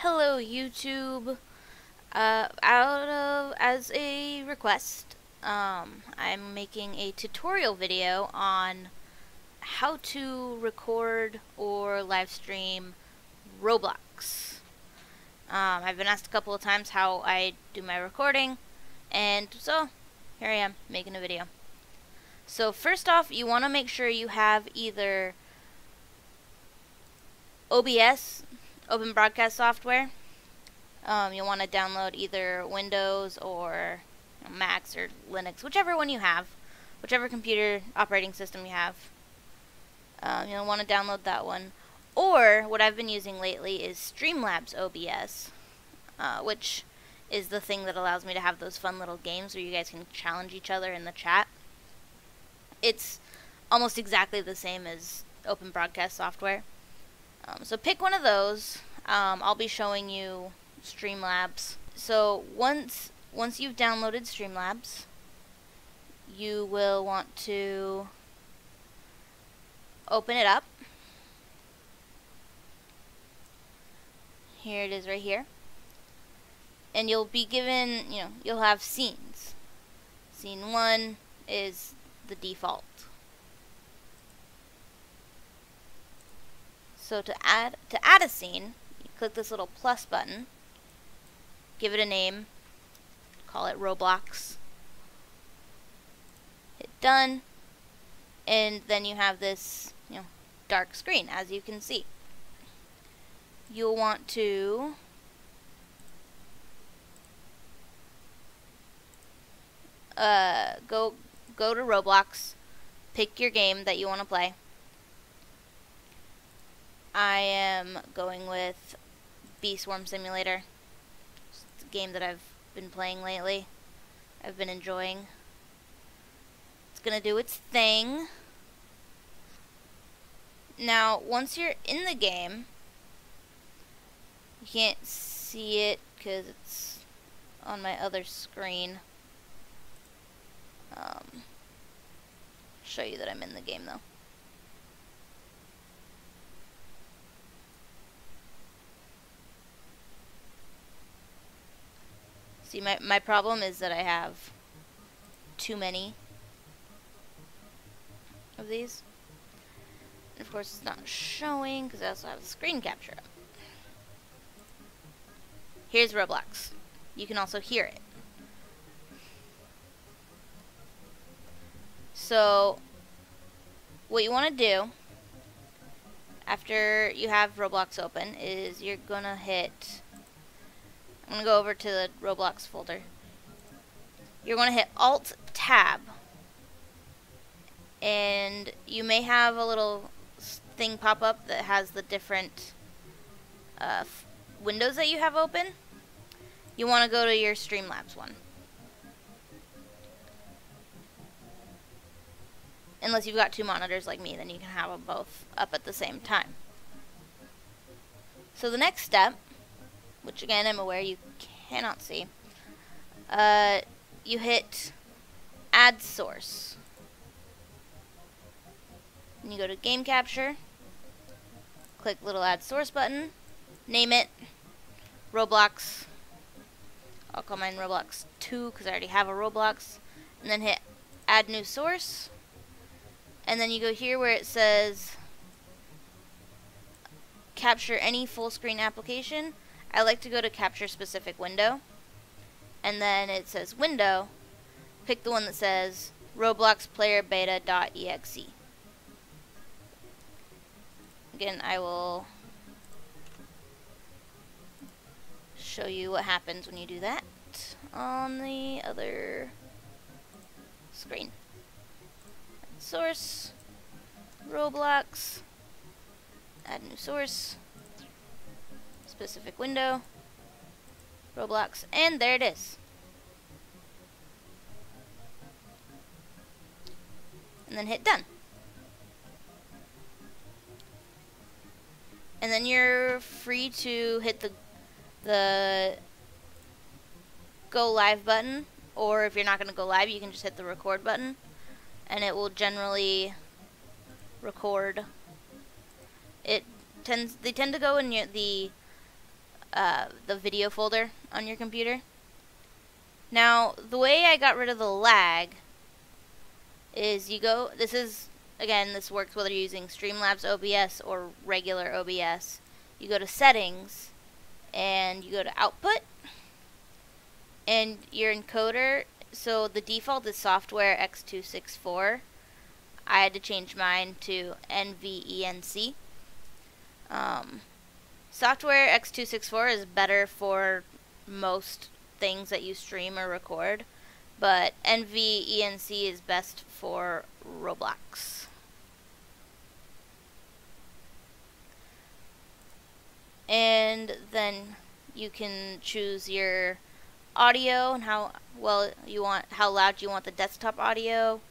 Hello YouTube. As a request, I'm making a tutorial video on how to record or live stream Roblox. I've been asked a couple of times how I do my recording, and so here I am making a video. So first off, you want to make sure you have either OBS, Open Broadcast Software. You'll want to download either Windows or Macs or Linux, whichever one you have, whichever computer operating system you have. You'll want to download that one. Or what I've been using lately is Streamlabs OBS, which is the thing that allows me to have those fun little games where you guys can challenge each other in the chat. It's almost exactly the same as Open Broadcast Software. So pick one of those. I'll be showing you Streamlabs. So once you've downloaded Streamlabs, you will want to open it up. Here it is right here. And you'll be given, you'll have scenes. Scene 1 is the default. So to add a scene, you click this little plus button, give it a name, call it Roblox, hit done, and then you have this, dark screen, as you can see. You'll want to go to Roblox, pick your game that you want to play. I am going with Bee Swarm Simulator. It's a game that I've been playing lately. I've been enjoying. It's gonna do its thing. Now, once you're in the game, you can't see it because it's on my other screen. Show you that I'm in the game though. See, my problem is that I have too many of these. And of course it's not showing because I also have the screen capture up. Here's Roblox. You can also hear it. So what you want to do after you have Roblox open is you're gonna hit, I'm going to go over to the Roblox folder. You're going to hit Alt-Tab. And you may have a little thing pop up that has the different windows that you have open. You want to go to your Streamlabs one. Unless you've got two monitors like me, then you can have them both up at the same time. So the next step, which again I'm aware you cannot see, you hit Add Source. And you go to Game Capture, click little Add Source button, name it Roblox. I'll call mine Roblox 2 because I already have a Roblox. And then hit Add New Source. And then you go here where it says Capture any full screen application. I like to go to Capture Specific Window. And then it says Window. Pick the one that says Roblox Player Beta.exe. Again, I will show you what happens when you do that on the other screen. Source, Roblox, add new source, specific window, Roblox, and there it is. And then hit done. And then you're free to hit the go live button, or if you're not going to go live, you can just hit the record button, and it will generally record. They tend to go in the the video folder on your computer. Now, the way I got rid of the lag is this works whether you're using Streamlabs OBS or regular OBS. You go to Settings, and you go to Output, and your encoder, so the default is Software X264. I had to change mine to NVENC. Software X264 is better for most things that you stream or record, but NVENC is best for Roblox. And then you can choose your audio and how loud you want the desktop audio.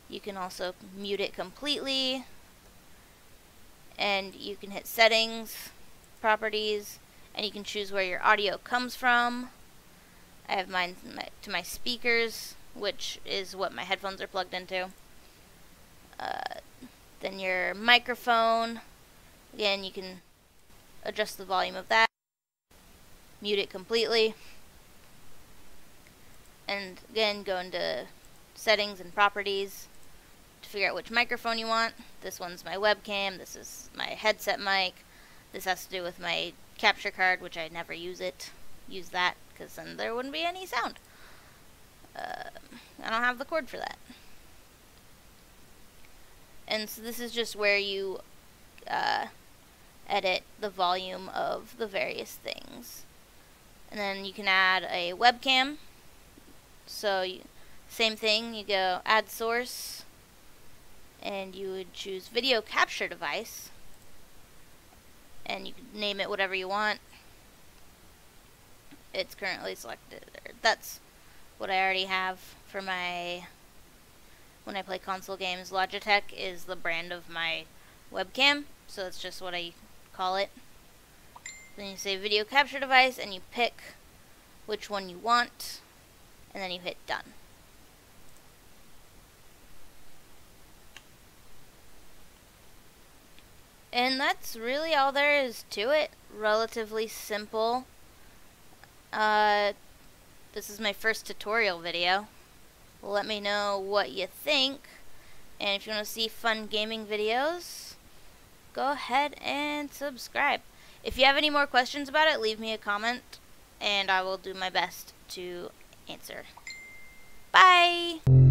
You can also mute it completely, and you can hit Settings, Properties, and you can choose where your audio comes from. I have mine to my speakers, which is what my headphones are plugged into. Then your microphone, again, you can adjust the volume of that, mute it completely, and again go into Settings and Properties to figure out which microphone you want. This one's my webcam, this is my headset mic, this has to do with my capture card, which I never use that, because then there wouldn't be any sound. I don't have the cord for that. And so this is just where you edit the volume of the various things. And then you can add a webcam. So same thing, you go Add Source, and you would choose Video Capture Device, and you can name it whatever you want. It's currently selected. That's what I already have for my, when I play console games. Logitech is the brand of my webcam, so that's just what I call it. Then you say Video Capture Device, and you pick which one you want, and then you hit Done. And that's really all there is to it. Relatively simple. This is my first tutorial video. Let me know what you think. And if you want to see fun gaming videos, go ahead and subscribe. If you have any more questions about it, leave me a comment, and I will do my best to answer. Bye!